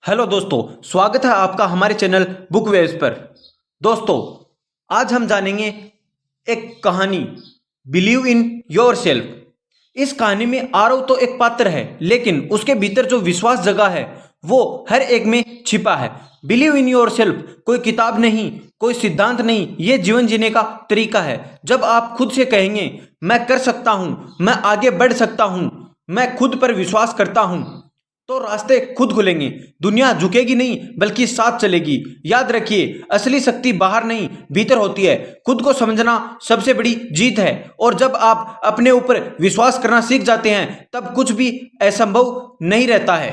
Hello दोस्तों, स्वागत है आपका हमारे चैनल बुक वेव्स पर। दोस्तों, आज हम जानेंगे एक कहानी, बिलीव इन योर सेल्फ। इस कहानी में आरव तो एक पात्र है, लेकिन उसके भीतर जो विश्वास जगा है वो हर एक में छिपा है। बिलीव इन योर सेल्फ कोई किताब नहीं, कोई सिद्धांत नहीं, ये जीवन जीने का तरीका है। जब आप खुद से कहेंगे मैं कर सकता हूं, मैं आगे बढ़ सकता हूं, मैं खुद पर विश्वास करता हूं, तो रास्ते खुद खुलेंगे। दुनिया झुकेगी नहीं बल्कि साथ चलेगी। याद रखिए, असली शक्ति बाहर नहीं भीतर होती है। खुद को समझना सबसे बड़ी जीत है, और जब आप अपने ऊपर विश्वास करना सीख जाते हैं तब कुछ भी असंभव नहीं रहता है।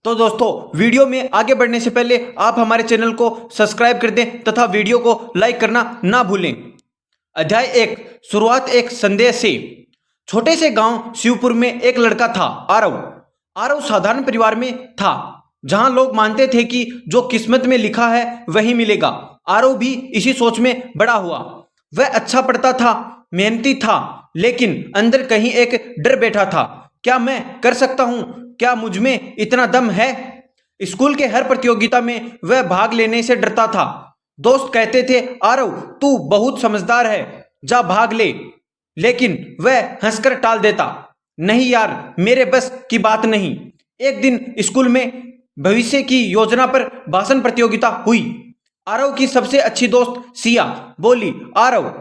तो दोस्तों, वीडियो में आगे बढ़ने से पहले आप हमारे चैनल को सब्सक्राइब कर दें तथा वीडियो को लाइक करना ना भूलें। अध्याय 1, शुरुआत एक संदेश से। छोटे से गांव शिवपुर में एक लड़का था, आरव। आरव साधारण परिवार में था, जहां लोग मानते थे कि जो किस्मत में लिखा है वही मिलेगा। आरव भी इसी सोच में बड़ा हुआ। वह अच्छा पढ़ता था, मेहनती था, लेकिन अंदर कहीं एक डर बैठा था। क्या मैं कर सकता हूं? क्या मुझ में इतना दम है? स्कूल के हर प्रतियोगिता में वह भाग लेने से डरता था। दोस्त कहते थे, आरव तू बहुत समझदार है, जा भाग ले। लेकिन वह हंसकर टाल देता, नहीं यार, मेरे बस की बात नहीं। एक दिन स्कूल में भविष्य की योजना पर भाषण प्रतियोगिता हुई। आरव की सबसे अच्छी दोस्त सिया बोली, आरव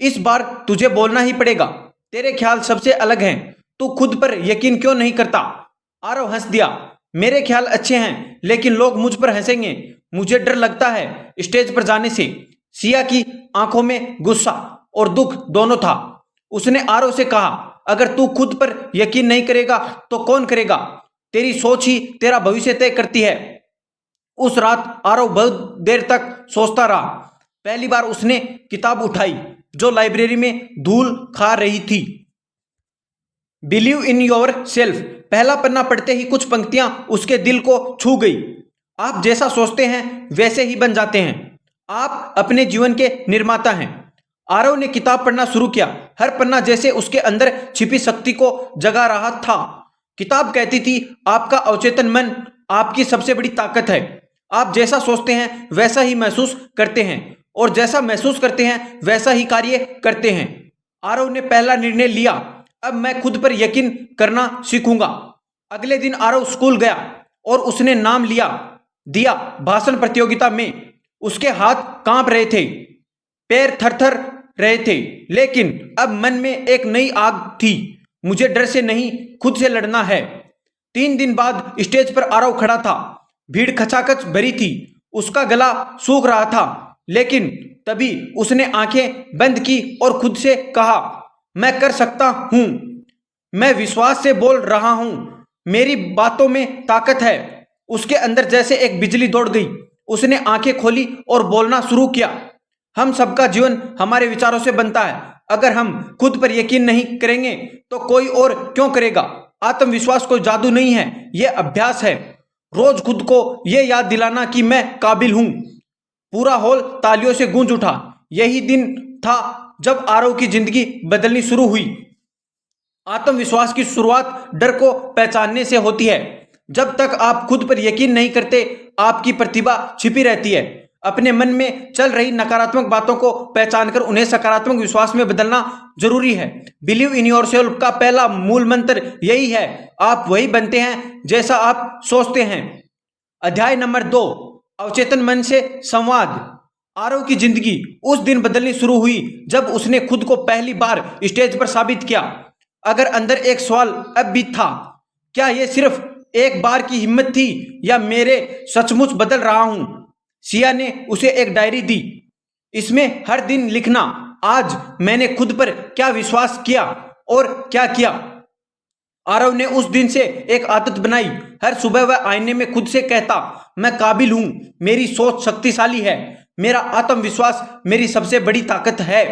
इस बार तुझे बोलना ही पड़ेगा, तेरे ख्याल सबसे अलग हैं, तू खुद पर यकीन क्यों नहीं करता? आरव हंस दिया, मेरे ख्याल अच्छे हैं, लेकिन लोग मुझ पर हंसेंगे, मुझे डर लगता है स्टेज पर जाने से। सिया की आंखों में गुस्सा और दुख दोनों था। उसने आरव से कहा, अगर तू खुद पर यकीन नहीं करेगा तो कौन करेगा? तेरी सोच ही तेरा भविष्य तय करती है। उस रात आरव बहुत देर तक सोचता रहा। पहली बार उसने किताब उठाई जो लाइब्रेरी में धूल खा रही थी। Believe in your self. पहला पन्ना पढ़ते ही कुछ पंक्तियां उसके दिल को छू गई। आप जैसा सोचते हैं वैसे ही बन जाते हैं। आप अपने जीवन के निर्माता हैं। आरव ने किताब पढ़ना शुरू किया। हर पन्ना जैसे उसके अंदर छिपी शक्ति को जगा रहा था। किताब कहती थी, आपका अवचेतन मन आपकी सबसे बड़ी ताकत है। आप जैसा सोचते हैं वैसा ही महसूस करते हैं, और जैसा महसूस करते हैं वैसा ही कार्य करते हैं। आरव ने पहला निर्णय लिया, अब मैं खुद पर यकीन करना सीखूंगा। अगले दिन आरव स्कूल गया और उसने नाम दिया भाषण प्रतियोगिता में। उसके हाथ कांप रहे थे, पैर थरथर रहे थे, लेकिन अब मन में एक नई आग थी। मुझे डर से नहीं, खुद से लड़ना है। 3 दिन बाद स्टेज पर आरव खड़ा था। भीड़ खचाखच भरी थी, उसका गला सूख रहा था, लेकिन तभी उसने आंखें बंद की और खुद से कहा, मैं कर सकता हूं, मैं विश्वास से बोल रहा हूं, मेरी बातों में ताकत है। उसके अंदर जैसे एक बिजली दौड़ गई। उसने आंखें खोली और बोलना शुरू किया, हम सबका जीवन हमारे विचारों से बनता है। अगर हम खुद पर यकीन नहीं करेंगे तो कोई और क्यों करेगा? आत्मविश्वास कोई जादू नहीं है, यह अभ्यास है। रोज खुद को यह याद दिलाना कि मैं काबिल हूं। पूरा हॉल तालियों से गूंज उठा। यही दिन था जब आरव की जिंदगी बदलनी शुरू हुई। आत्मविश्वास की शुरुआत डर को पहचानने से होती है। जब तक आप खुद पर यकीन नहीं करते, आपकी प्रतिभा छिपी रहती है। अपने मन में चल रही नकारात्मक बातों को पहचानकर उन्हें सकारात्मक विश्वास में बदलना जरूरी है। बिलीव इन योर सेल्फ का पहला मूल मंत्र यही है, आप वही बनते हैं जैसा आप सोचते हैं। अध्याय नंबर 2, अवचेतन मन से संवाद। आरव की जिंदगी उस दिन बदलनी शुरू हुई जब उसने खुद को पहली बार स्टेज पर साबित किया। अगर अंदर एक सवाल अब भी था, क्या यह सिर्फ एक बार की हिम्मत थी या मेरे सचमुच बदल रहा हूं? सिया ने उसे एक डायरी दी। इसमें हर दिन लिखना, आज मैंने खुद पर क्या विश्वास किया और क्या किया। आरव ने उस दिन से एक आदत बनाई। हर सुबह वह आईने में खुद से कहता, मैं काबिल हूं, मेरी सोच शक्तिशाली है, मेरा आत्मविश्वास मेरी सबसे बड़ी ताकत है।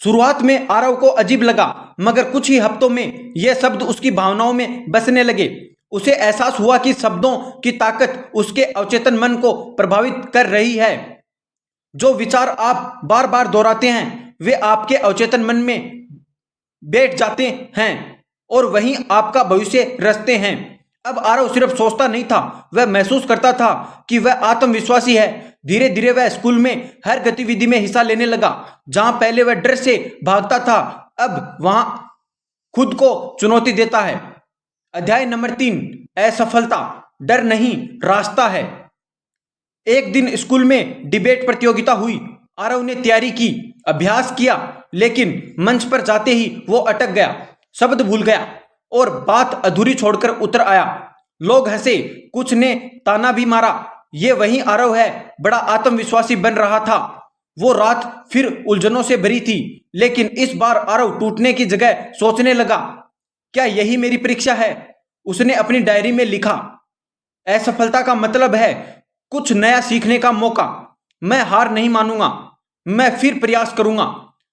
शुरुआत में आरव को अजीब लगा, मगर कुछ ही हफ्तों में यह शब्द उसकी भावनाओं में बसने लगे। उसे एहसास हुआ कि शब्दों की ताकत उसके अवचेतन मन को प्रभावित कर रही है। जो विचार आप बार बार दोहराते हैं वे आपके अवचेतन मन में बैठ जाते हैं और वहीं आपका भविष्य रचते हैं। अब आरव सिर्फ सोचता नहीं था, वह महसूस करता था कि वह आत्मविश्वासी है। धीरे धीरे वह स्कूल में हर गतिविधि में हिस्सा लेने लगा। जहां पहले वह डर से भागता था, अब वहां खुद को चुनौती देता है। अध्याय नंबर 3, असफलता डर नहीं रास्ता है। एक दिन स्कूल में डिबेट प्रतियोगिता हुई। आरव ने तैयारी की, अभ्यास किया, लेकिन मंच पर जाते ही वो अटक गया, शब्द भूल गया और बात अधूरी छोड़कर उतर आया। लोग हंसे, कुछ ने ताना भी मारा। ये वही आरव है, बड़ा आत्मविश्वासी बन रहा था। वो रात फिर उलझनों से भरी थी, लेकिन इस बार आरव टूटने की जगह सोचने लगा, क्या यही मेरी परीक्षा है? उसने अपनी डायरी में लिखा, असफलता का मतलब है कुछ नया सीखने का मौका। मैं हार नहीं मानूंगा, मैं फिर प्रयास करूंगा।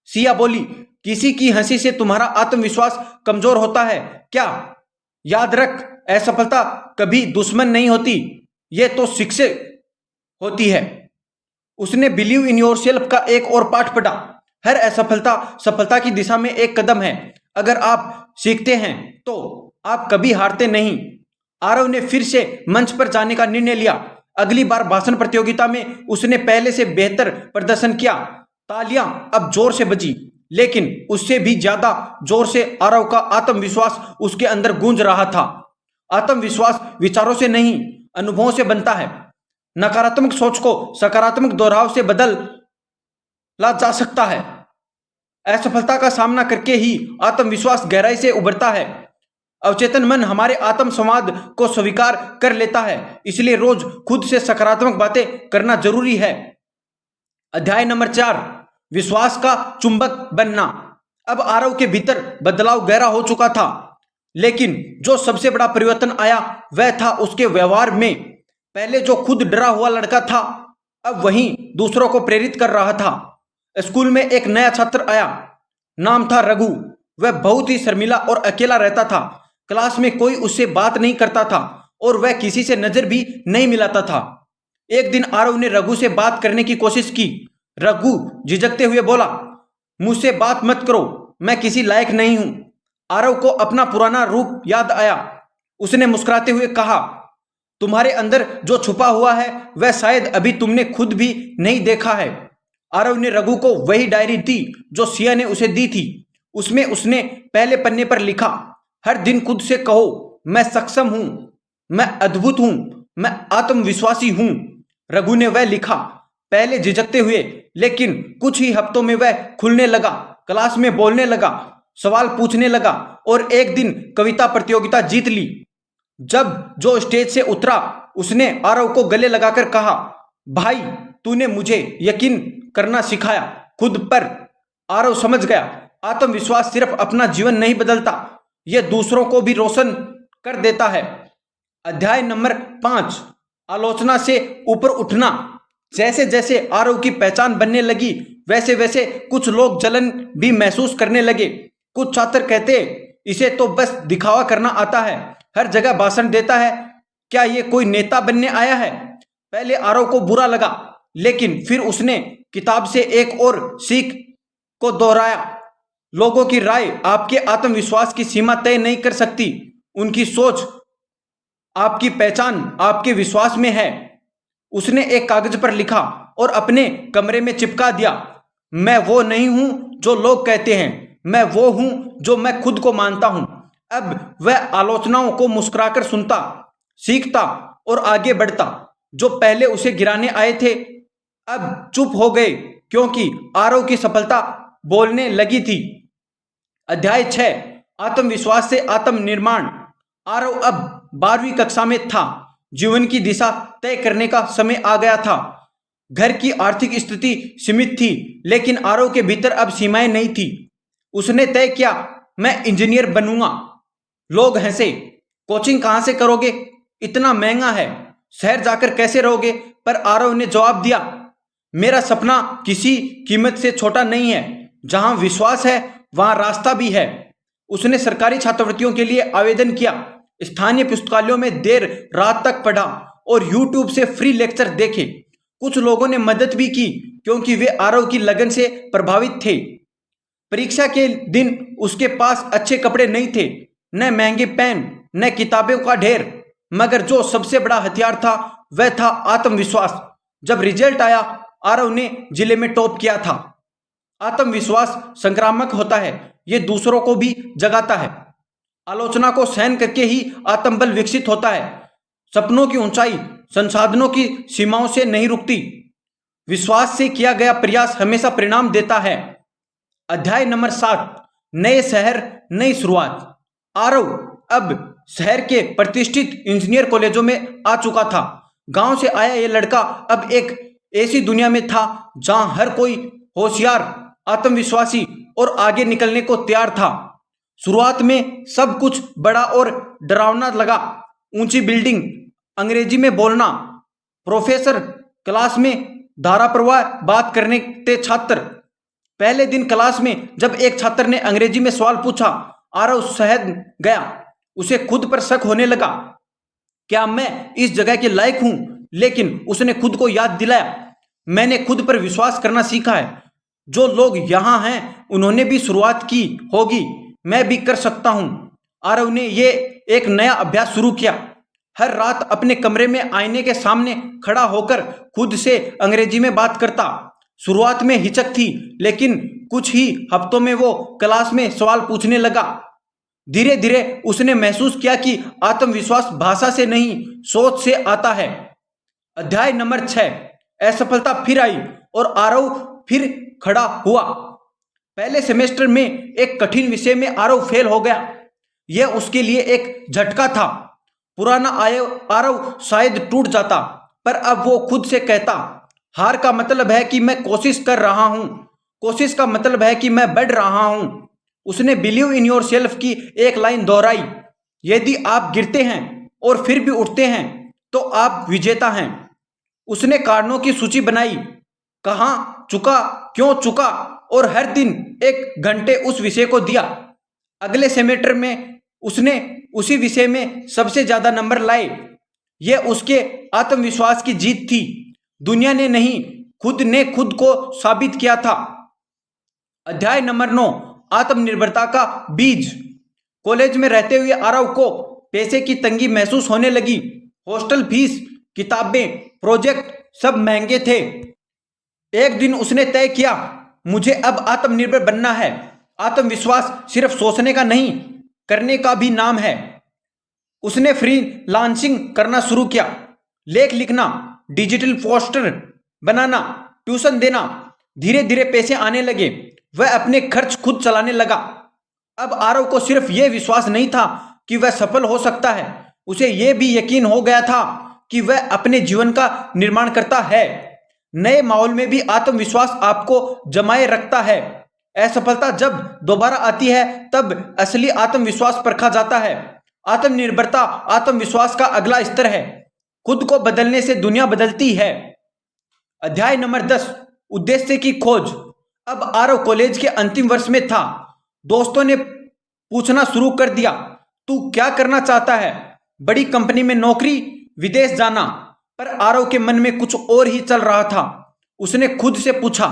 सिया बोली, किसी की हंसी से तुम्हारा आत्मविश्वास कमजोर होता है क्या? याद रख, असफलता कभी दुश्मन नहीं होती, यह तो शिक्षक होती है। उसने बिलीव इन योर सेल्फ का एक और पाठ पढ़ा। हर असफलता सफलता की दिशा में एक कदम है। अगर आप सीखते हैं तो आप कभी हारते नहीं। आरव ने फिर से मंच पर जाने का निर्णय लिया। अगली बार भाषण प्रतियोगिता में उसने पहले से बेहतर प्रदर्शन किया। तालियां अब जोर से बजी, लेकिन उससे भी ज्यादा जोर से आरव का आत्मविश्वास उसके अंदर गूंज रहा था। आत्मविश्वास विचारों से नहीं, अनुभवों से बनता है। नकारात्मक सोच को सकारात्मक दोहराव से बदला जा सकता है। असफलता का सामना करके ही आत्मविश्वास गहराई से उभरता है। अवचेतन मन हमारे आत्म संवाद को स्वीकार कर लेता है, इसलिए रोज खुद से सकारात्मक बातें करना जरूरी है। अध्याय नंबर 4, विश्वास का चुंबक बनना। अब आरव के भीतर बदलाव गहरा हो चुका था, लेकिन जो सबसे बड़ा परिवर्तन आया वह था उसके व्यवहार में। पहले जो खुद डरा हुआ लड़का था, अब वहीं दूसरों को प्रेरित कर रहा था। स्कूल में एक नया छात्र आया, नाम था रघु। वह बहुत ही शर्मीला और अकेला रहता था। क्लास में कोई उससे बात नहीं करता था और वह किसी से नजर भी नहीं मिलाता था। एक दिन आरव ने रघु से बात करने की कोशिश की। रघु झिझकते हुए बोला, मुझसे बात मत करो, मैं किसी लायक नहीं हूं। आरव को अपना पुराना रूप याद आया। उसने मुस्कुराते हुए कहा, तुम्हारे अंदर जो छुपा हुआ है वह शायद अभी तुमने खुद भी नहीं देखा है। आरव ने रघु को वही डायरी दी जो सिया ने उसे दी थी। उसमें उसने पहले पन्ने पर लिखा, हर दिन खुद से कहो, मैं सक्षम हूं, मैं अद्भुत हूं, मैं आत्मविश्वासी हूं। रघु ने वह लिखा, पहले झिझकते हुए, लेकिन कुछ ही हफ्तों में वह खुलने लगा। क्लास में बोलने लगा, सवाल पूछने लगा और एक दिन कविता प्रतियोगिता जीत ली। जब जो स्टेज से उतरा, उसने आरव को गले लगाकर कहा, भाई तूने मुझे यकीन करना सिखाया खुद पर। आरव समझ गया, आत्मविश्वास सिर्फ अपना जीवन नहीं बदलता, यह दूसरों को भी रोशन कर देता है। अध्याय नंबर 5, आलोचना से ऊपर उठना। जैसे जैसे आरव की पहचान बनने लगी, वैसे वैसे कुछ लोग जलन भी महसूस करने लगे। कुछ छात्र कहते, इसे तो बस दिखावा करना आता है, हर जगह भाषण देता है, क्या ये कोई नेता बनने आया है? पहले आरव को बुरा लगा, लेकिन फिर उसने किताब से एक और सीख को दोहराया। लोगों की राय आपके आत्मविश्वास की सीमा तय नहीं कर सकती। उनकी सोच, आपकी पहचान आपके विश्वास में है। उसने एक कागज पर लिखा और अपने कमरे में चिपका दिया, मैं वो नहीं हूं जो लोग कहते हैं, मैं वो हूं जो मैं खुद को मानता हूं। अब वह आलोचनाओं को मुस्कुराकर सुनता, सीखता और आगे बढ़ता। जो पहले उसे गिराने आए थे, अब चुप हो गए, क्योंकि आरव की सफलता बोलने लगी थी। अध्याय 6, आत्मविश्वास से आत्मनिर्माण। आरव अब 12वीं कक्षा में था। जीवन की दिशा तय करने का समय आ गया था। घर की आर्थिक स्थिति सीमित थी, लेकिन आरव के भीतर अब सीमाएं नहीं थी। उसने तय किया, मैं इंजीनियर बनूंगा। लोग हंसे, कोचिंग कहां से करोगे, इतना महंगा है, शहर जाकर कैसे रहोगे? पर आरव ने जवाब दिया, मेरा सपना किसी कीमत से छोटा नहीं है। जहां विश्वास है वहां रास्ता भी है। उसने सरकारी छात्रवृत्तियों के लिए आवेदन किया, स्थानीय पुस्तकालयों में देर रात तक पढ़ा और यूट्यूब से फ्री लेक्चर देखे। कुछ लोगों ने मदद भी की, क्योंकि वे आरव की लगन से प्रभावित थे। परीक्षा के दिन उसके पास अच्छे कपड़े नहीं थे, न महंगे पेन, न किताबों का ढेर। मगर जो सबसे बड़ा हथियार था वह था आत्मविश्वास। जब रिजल्ट आया, आरव ने जिले में टॉप किया था। आत्मविश्वास संक्रामक होता है, ये दूसरों को भी जगाता है। आलोचना को सहन करके ही आत्मबल विकसित होता है। सपनों की ऊंचाई संसाधनों की सीमाओं से नहीं रुकती। विश्वास से किया गया प्रयास हमेशा परिणाम देता है। अध्याय नंबर 7, नए शहर नई शुरुआत। आरव अब शहर के प्रतिष्ठित इंजीनियर कॉलेजों में आ चुका था। गांव से आया यह लड़का अब एक ऐसी दुनिया में था जहां हर कोई होशियार, आत्मविश्वासी और आगे निकलने को तैयार था। शुरुआत में सब कुछ बड़ा और डरावना लगा। ऊंची बिल्डिंग, अंग्रेजी में बोलना, प्रोफेसर, क्लास में धाराप्रवाह बात करने के छात्र। पहले दिन क्लास में जब एक छात्र ने अंग्रेजी में सवाल पूछा, आरव सहम गया। उसे खुद पर शक होने लगा, क्या मैं इस जगह के लायक हूं? लेकिन उसने खुद को याद दिलाया, मैंने खुद पर विश्वास करना सीखा है। जो लोग यहां हैं उन्होंने भी शुरुआत की होगी, मैं भी कर सकता हूं। आरव ने ये एक नया अभ्यास शुरू किया। हर रात अपने कमरे में आईने के सामने खड़ा होकर खुद से अंग्रेजी में बात करता। शुरुआत में हिचक थी, लेकिन कुछ ही हफ्तों में वो क्लास में सवाल पूछने लगा। धीरे धीरे उसने महसूस किया कि आत्मविश्वास भाषा से नहीं, सोच से आता है। अध्याय नंबर 6, असफलता फिर आई और आरव फिर खड़ा हुआ। पहले सेमेस्टर में एक कठिन विषय में आरव फेल हो गया। यह उसके लिए एक झटका था। पुराना आरव शायद टूट जाता, पर अब वो खुद से कहता, हार का मतलब है कि मैं कोशिश कर रहा हूं, कोशिश का मतलब है कि मैं बढ़ रहा हूं। उसने बिलीव इन योर सेल्फ की एक लाइन दोहराई, यदि आप गिरते हैं और फिर भी उठते हैं तो आप विजेता हैं। उसने कारणों की सूची बनाई, कहाँ चुका, क्यों चुका, और हर दिन 1 घंटे उस विषय को दिया। अगले सेमेस्टर में उसने उसी विषय में सबसे ज्यादा नंबर लाए। यह उसके आत्मविश्वास की जीत थी। दुनिया ने नहीं, खुद ने खुद को साबित किया था। अध्याय नंबर 9, आत्मनिर्भरता का बीज। कॉलेज में रहते हुए आरव को पैसे की तंगी महसूस होने लगी। हॉस्टल फीस, किताबें, प्रोजेक्ट सब महंगे थे। एक दिन उसने तय किया, मुझे अब आत्मनिर्भर बनना है। आत्मविश्वास सिर्फ सोचने का नहीं, करने का भी नाम है। उसने फ्रीलांसिंग करना शुरू किया, लेख लिखना, डिजिटल पोस्टर बनाना, ट्यूशन देना। धीरे धीरे पैसे आने लगे। वह अपने खर्च खुद चलाने लगा। अब आरव को सिर्फ यह विश्वास नहीं था कि वह सफल हो सकता है, उसे यह भी यकीन हो गया था कि वह अपने जीवन का निर्माण करता है। नए माहौल में भी आत्मविश्वास आपको जमाए रखता है। असफलता जब दोबारा आती है तब असली आत्मविश्वास परखा जाता है। आत्मनिर्भरता आत्मविश्वास का अगला स्तर है। खुद को बदलने से दुनिया बदलती है। अध्याय नंबर 10, उद्देश्य की खोज। अब आरव कॉलेज के अंतिम वर्ष में था। दोस्तों ने पूछना शुरू कर दिया, तू क्या करना चाहता है? बड़ी कंपनी में नौकरी, विदेश जाना? पर आरव के मन में कुछ और ही चल रहा था। उसने खुद से पूछा,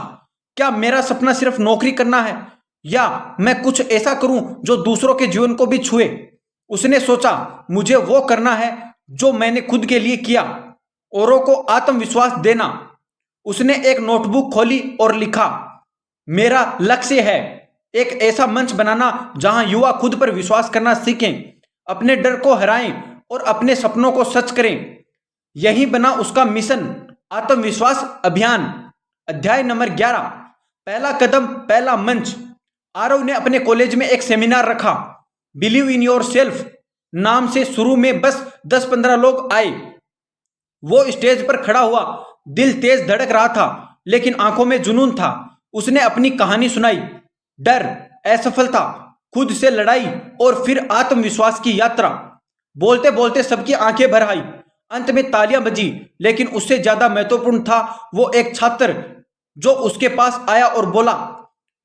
क्या मेरा सपना सिर्फ नौकरी करना है, या मैं कुछ ऐसा करूं जो दूसरों के जीवन को भी छुए? उसने सोचा, मुझे वो करना है जो मैंने खुद के लिए किया, औरों को आत्मविश्वास देना। उसने एक नोटबुक खोली और लिखा, मेरा लक्ष्य है एक ऐसा मंच बनाना जहां युवा खुद पर विश्वास करना सीखें, अपने डर को हराएं और अपने सपनों को सच करें। यही बना उसका मिशन, आत्मविश्वास अभियान। अध्याय नंबर 11, पहला कदम पहला मंच। आरव ने अपने कॉलेज में एक सेमिनार रखा। बिलीव इन योर सेल्फ नाम से शुरू में बस 10-15 लोग आए। वो स्टेज पर खड़ा हुआ, दिल तेज धड़क रहा था, लेकिन आंखों में जुनून था। उसने अपनी कहानी सुनाई, डर, असफलता, खुद से लड़ाई और फिर आत्मविश्वास की यात्रा। बोलते बोलते सबकी आंखें भर आई। अंत में तालियां बजी, लेकिन उससे ज्यादा महत्वपूर्ण था वो एक छात्र जो उसके पास आया और बोला,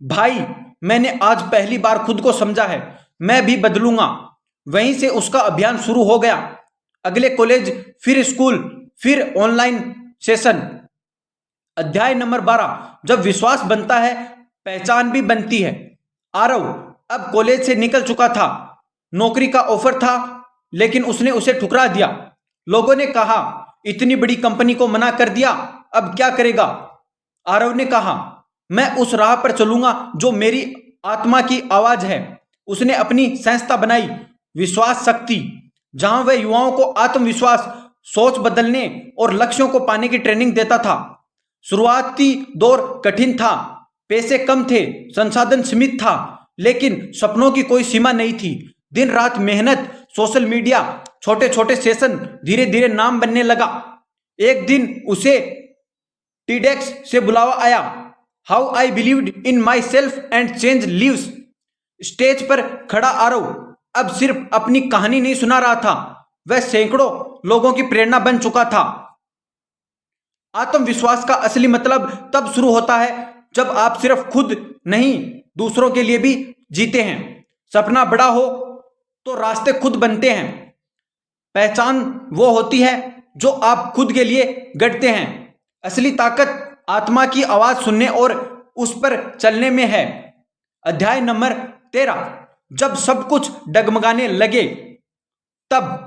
भाई मैंने आज पहली बार खुद को समझा है, मैं भी बदलूंगा। वहीं से उसका अभियान शुरू हो गया। अगले कॉलेज, फिर स्कूल, फिर ऑनलाइन सेशन। अध्याय नंबर 12, जब विश्वास बनता है पहचान भी बनती है। आरव अब कॉलेज से निकल चुका था। नौकरी का ऑफर था, लेकिन उसने उसे ठुकरा दिया। लोगों ने कहा, इतनी बड़ी कंपनी को मना कर दिया, अब क्या करेगा? आरव ने कहा, मैं उस राह पर चलूंगा जो मेरी आत्मा की आवाज है। उसने अपनी संस्था बनाई, विश्वास शक्ति, जहां वह युवाओं को आत्मविश्वास, सोच बदलने और लक्ष्यों को पाने की ट्रेनिंग देता था। शुरुआती दौर कठिन था, पैसे कम थे, संसाधन सीमित था, लेकिन सपनों की कोई सीमा नहीं थी। दिन रात मेहनत, सोशल मीडिया, छोटे छोटे सेशन, धीरे धीरे नाम बनने लगा। एक दिन उसे टीडेक्स से बुलावा आया, how I believed in myself and change lives. Stage पर खड़ा आरव अब सिर्फ अपनी कहानी नहीं सुना रहा था, वह सैकड़ों लोगों की प्रेरणा बन चुका था। आत्मविश्वास का असली मतलब तब शुरू होता है जब आप सिर्फ खुद नहीं, दूसरों के लिए भी जीते हैं। सपना बड़ा हो तो रास्ते खुद बनते हैं। पहचान वो होती है जो आप खुद के लिए गढ़ते हैं। असली ताकत आत्मा की आवाज सुनने और उस पर चलने में है। अध्याय नंबर 13, जब सब कुछ डगमगाने लगे तब।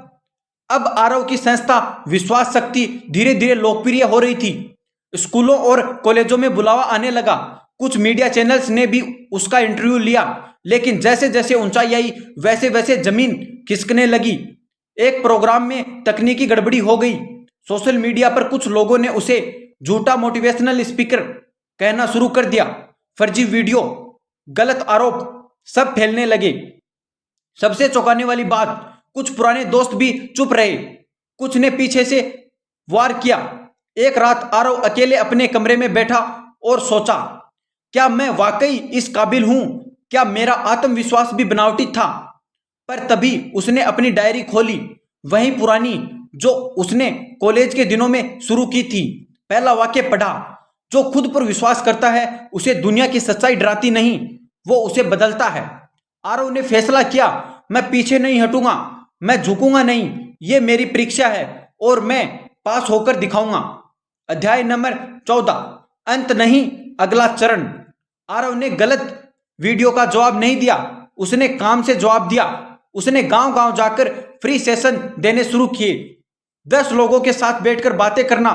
अब आरव की संस्था विश्वास शक्ति धीरे धीरे लोकप्रिय हो रही थी। स्कूलों और कॉलेजों में बुलावा आने लगा। कुछ मीडिया चैनल्स ने भी उसका इंटरव्यू लिया, लेकिन जैसे जैसे ऊंचाई आई वैसे वैसे जमीन खिसकने लगी। एक प्रोग्राम में तकनीकी गड़बड़ी हो गई। सोशल मीडिया पर कुछ लोगों ने उसे झूठा मोटिवेशनल स्पीकर कहना शुरू कर दिया। फर्जी वीडियो, गलत आरोप सब फैलने लगे। सबसे चौंकाने वाली बात, कुछ पुराने दोस्त भी चुप रहे, कुछ ने पीछे से वार किया। एक रात आरव अकेले अपने कमरे में बैठा और सोचा, क्या मैं वाकई इस काबिल हूं? क्या मेरा आत्मविश्वास भी बनावटी था? पर तभी उसने अपनी डायरी खोली, वही पुरानी जो उसने कॉलेज के दिनों में शुरू की थी। पहला वाक्य पढ़ा, जो खुद पर विश्वास करता है उसे दुनिया की सच्चाई डराती नहीं, वो उसे बदलता है। आरव ने फैसला किया, मैं पीछे नहीं हटूंगा, मैं झुकूंगा नहीं, ये मेरी परीक्षा है और मैं पास होकर दिखाऊंगा। अध्याय नंबर 14, अंत नहीं, अगला चरण। आरव ने गलत वीडियो का जवाब नहीं दिया, उसने काम से जवाब दिया। उसने गांव गांव जाकर फ्री सेशन देने शुरू किए। 10 लोगों के साथ बैठकर बातें करना,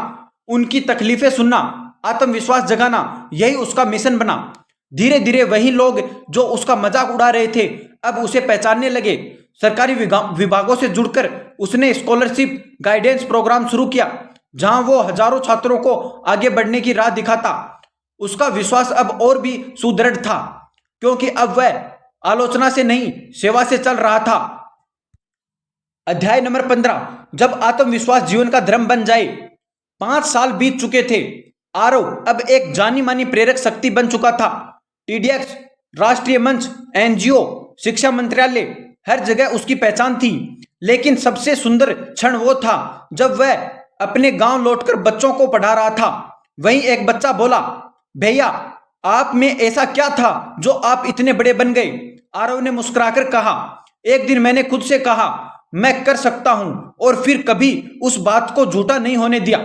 उनकी तकलीफें सुनना, आत्मविश्वास जगाना, यही उसका मिशन बना। धीरे धीरे वही लोग जो उसका मजाक उड़ा रहे थे अब उसे पहचानने लगे। सरकारी विभागों से जुड़कर उसने स्कॉलरशिप गाइडेंस प्रोग्राम शुरू किया, जहां वो हजारों छात्रों को आगे बढ़ने की राह दिखाता। उसका विश्वास अब और भी सुदृढ़ था, क्योंकि अब वह आलोचना से नहीं, सेवा से चल रहा था। अध्याय नंबर 15, जब आत्मविश्वास जीवन का धर्म बन जाए। 5 साल बीत चुके थे। आरव अब एक जानी मानी प्रेरक शक्ति बन चुका था। टीडीएक्स, राष्ट्रीय मंच, एनजीओ, शिक्षा मंत्रालय, हर जगह उसकी पहचान थी। लेकिन सबसे सुंदर क्षण वो था जब वह अपने गांव लौटकर बच्चों को पढ़ा रहा था। वहीं एक बच्चा बोला, भैया आप में ऐसा क्या था जो आप इतने बड़े बन गए? आरव ने मुस्कुराकर कहा, एक दिन मैंने खुद से कहा मैं कर सकता हूं, और फिर कभी उस बात को झूठा नहीं होने दिया।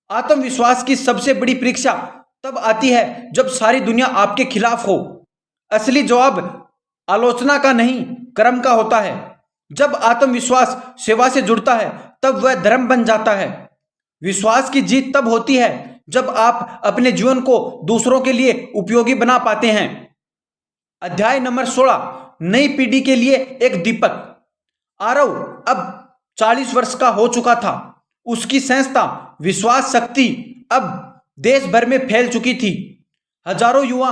आत्मविश्वास की सबसे बड़ी परीक्षा तब आती है जब सारी दुनिया आपके खिलाफ हो। असली जवाब आलोचना का नहीं, कर्म का होता है। जब आत्मविश्वास सेवा से जुड़ता है तब वह धर्म बन जाता है। विश्वास की जीत तब होती है जब आप अपने जीवन को दूसरों के लिए उपयोगी बना पाते हैं। अध्याय नंबर 16, नई पीढ़ी के लिए एक दीपक। आरव अब 40 वर्ष का हो चुका था। उसकी संस्था विश्वास शक्ति अब देश भर में फैल चुकी थी। हजारों युवा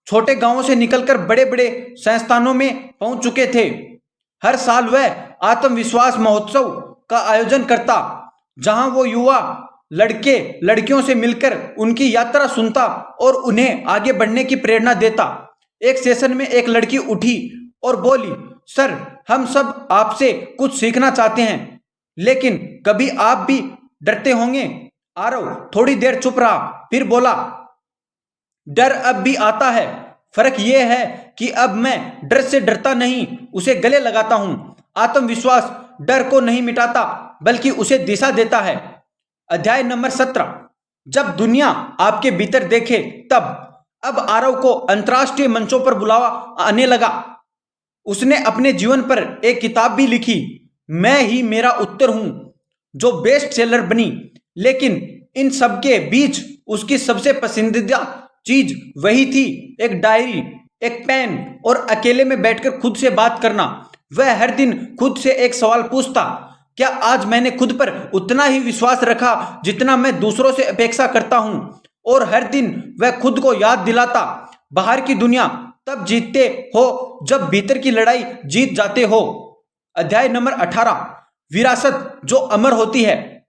छोटे गांवों से निकलकर बड़े बड़े संस्थानों में पहुंच चुके थे। हर साल वह आत्मविश्वास महोत्सव का आयोजन करता, जहां वो युवा लड़के लड़कियों से मिलकर उनकी यात्रा सुनता और उन्हें आगे बढ़ने की प्रेरणा देता। एक सेशन में एक लड़की उठी और बोली, सर हम सब आपसे कुछ सीखना चाहते हैं, लेकिन कभी आप भी डरते होंगे। आरव थोड़ी देर चुप रहा, फिर बोला, डर अब भी आता है, फर्क यह है कि अब मैं डर से डरता नहीं, उसे गले लगाता हूं। आत्मविश्वास डर को नहीं मिटाता बल्कि उसे दिशा देता है। अध्याय नंबर 17, जब दुनिया आपके भीतर देखे तब। अब आरव को अंतर्राष्ट्रीय मंचों पर बुलावा आने लगा। उसने अपने जीवन पर एक किताब भी लिखी, मैं ही मेरा उत्तर हूं, जो बेस्ट सेलर बनी। लेकिन इन सबके बीच उसकी सबसे पसंदीदा चीज वही थी, एक डायरी, एक पेन और अकेले में बैठकर खुद से बात करना। वह हर दिन खुद से एक सवाल पूछता, क्या आज मैंने खुद पर उतना ही विश्वास रखा जितना मैं दूसरों से अपेक्षा करता हूं। और हर दिन वह खुद को याद दिलाता, बाहर की दुनिया तब जीतते हो जब भीतर की लड़ाई जीत जाते हो। अध्याय नंबर 18, विरासत जो अमर होती है।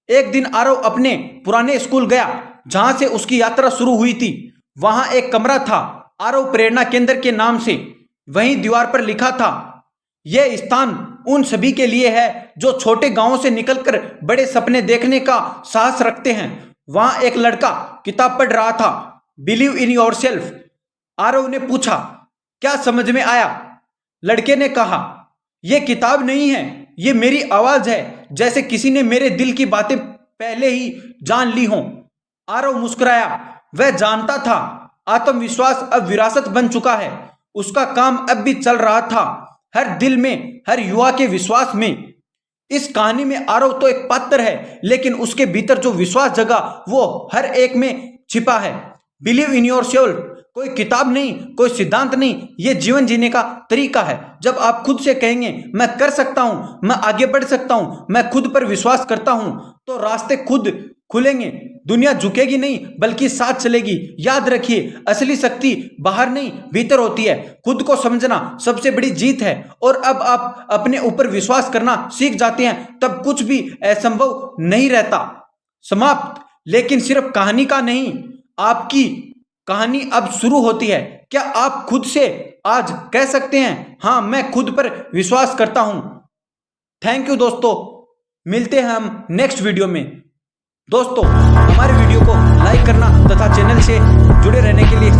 एक दिन आरव अपने पुराने स्कूल गया जहां से उसकी यात्रा शुरू हुई थी। वहां एक कमरा था, आरव प्रेरणा केंद्र के नाम से। वहीं दीवार पर लिखा था, यह स्थान उन सभी के लिए है जो छोटे गांवों से निकलकर बड़े सपने देखने का साहस रखते हैं। वहां एक लड़का किताब पढ़ रहा था, बिलीव इन योरसेल्फ। आरव ने पूछा, क्या समझ में आया? लड़के ने कहा, यह किताब नहीं है, यह मेरी आवाज है, जैसे किसी ने मेरे दिल की बातें पहले ही जान ली हों। आरव मुस्कुराया। वह जानता था आत्मविश्वास अब विरासत बन चुका है। उसका काम अब भी चल रहा था, हर दिल में, हर युवा के विश्वास में। इस कहानी में आरव तो एक पात्र है, लेकिन उसके भीतर जो विश्वास जगा वो हर एक में छिपा है। बिलीव इन योरसेल्फ कोई किताब नहीं, कोई सिद्धांत नहीं, ये जीवन जीने का तरीका है। जब आप खुद से कहेंगे, मैं कर सकता हूं, मैं आगे बढ़ सकता हूं, मैं खुद पर विश्वास करता हूं, तो रास्ते खुद खुलेंगे। दुनिया झुकेगी नहीं, बल्कि साथ चलेगी। याद रखिए, असली शक्ति बाहर नहीं, भीतर होती है। खुद को समझना सबसे बड़ी जीत है। और अब आप अपने ऊपर विश्वास करना सीख जाते हैं, तब कुछ भी असंभव नहीं रहता। समाप्त। लेकिन सिर्फ कहानी का नहीं, आपकी कहानी अब शुरू होती है। क्या आप खुद से आज कह सकते हैं, हाँ मैं खुद पर विश्वास करता हूं? थैंक यू दोस्तों, मिलते हैं हम नेक्स्ट वीडियो में। दोस्तों, हमारे वीडियो को लाइक करना तथा चैनल से जुड़े रहने के लिए